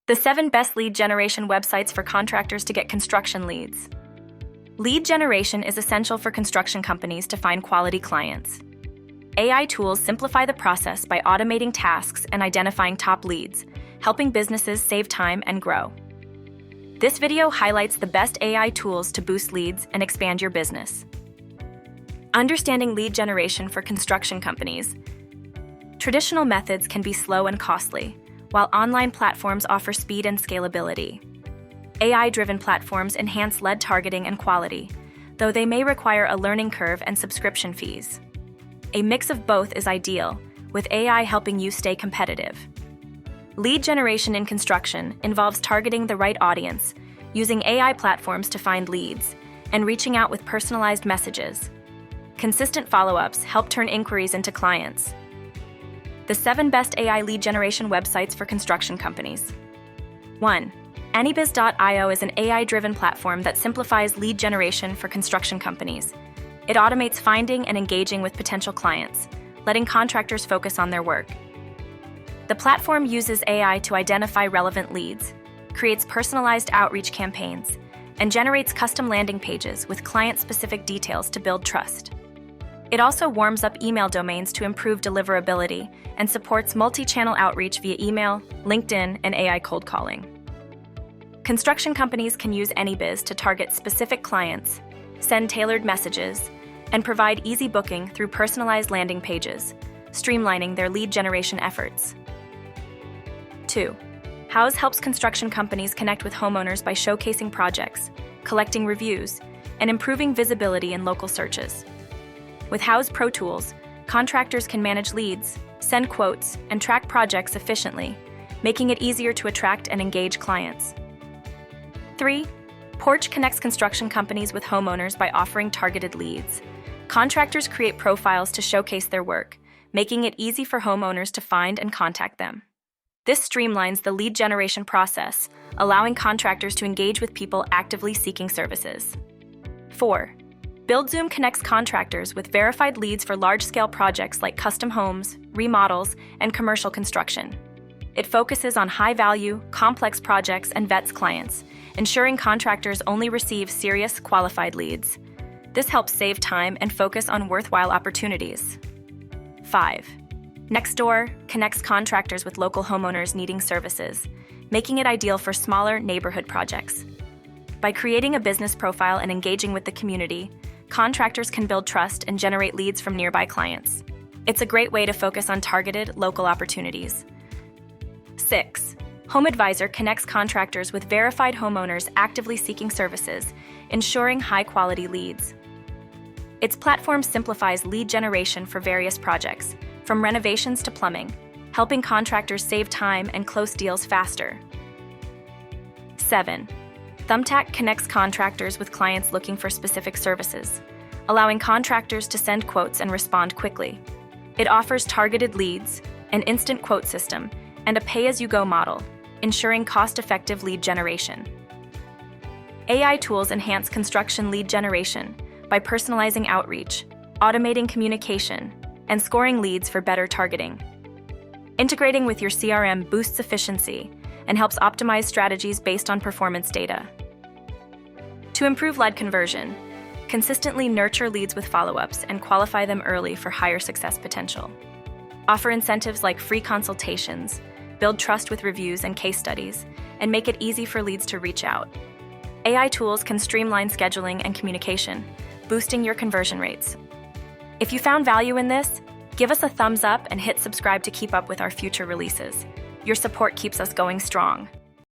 The 7 best lead generation websites for contractors to get construction leads. Lead generation is essential for construction companies to find quality clients. AI tools simplify the process by automating tasks and identifying top leads, helping businesses save time and grow. This video highlights the best AI tools to boost leads and expand your business. Understanding lead generation for construction companies. Traditional methods can be slow and costly, while online platforms offer speed and scalability. AI-driven platforms enhance lead targeting and quality, though they may require a learning curve and subscription fees. A mix of both is ideal, with AI helping you stay competitive. Lead generation in construction involves targeting the right audience, using AI platforms to find leads, and reaching out with personalized messages. Consistent follow-ups help turn inquiries into clients. The 7 best AI lead generation websites for construction companies. 1. AnyBiz.io is an AI-driven platform that simplifies lead generation for construction companies. It automates finding and engaging with potential clients, letting contractors focus on their work. The platform uses AI to identify relevant leads, creates personalized outreach campaigns, and generates custom landing pages with client-specific details to build trust. It also warms up email domains to improve deliverability and supports multi-channel outreach via email, LinkedIn, and AI cold calling. Construction companies can use AnyBiz to target specific clients, send tailored messages, and provide easy booking through personalized landing pages, streamlining their lead generation efforts. 2. Houzz helps construction companies connect with homeowners by showcasing projects, collecting reviews, and improving visibility in local searches. With Houzz Pro Tools, contractors can manage leads, send quotes, and track projects efficiently, making it easier to attract and engage clients. 3. Porch connects construction companies with homeowners by offering targeted leads. Contractors create profiles to showcase their work, making it easy for homeowners to find and contact them. This streamlines the lead generation process, allowing contractors to engage with people actively seeking services. 4. BuildZoom connects contractors with verified leads for large-scale projects like custom homes, remodels, and commercial construction. It focuses on high-value, complex projects and vets clients, ensuring contractors only receive serious, qualified leads. This helps save time and focus on worthwhile opportunities. 5. Nextdoor connects contractors with local homeowners needing services, making it ideal for smaller neighborhood projects. By creating a business profile and engaging with the community, contractors can build trust and generate leads from nearby clients. It's a great way to focus on targeted, local opportunities. 6. HomeAdvisor connects contractors with verified homeowners actively seeking services, ensuring high-quality leads. Its platform simplifies lead generation for various projects, from renovations to plumbing, helping contractors save time and close deals faster. 7. Thumbtack connects contractors with clients looking for specific services, allowing contractors to send quotes and respond quickly. It offers targeted leads, an instant quote system, and a pay-as-you-go model, ensuring cost-effective lead generation. AI tools enhance construction lead generation by personalizing outreach, automating communication, and scoring leads for better targeting. Integrating with your CRM boosts efficiency and helps optimize strategies based on performance data. To improve lead conversion, consistently nurture leads with follow-ups and qualify them early for higher success potential. Offer incentives like free consultations, build trust with reviews and case studies, and make it easy for leads to reach out. AI tools can streamline scheduling and communication, boosting your conversion rates. If you found value in this, give us a thumbs up and hit subscribe to keep up with our future releases. Your support keeps us going strong.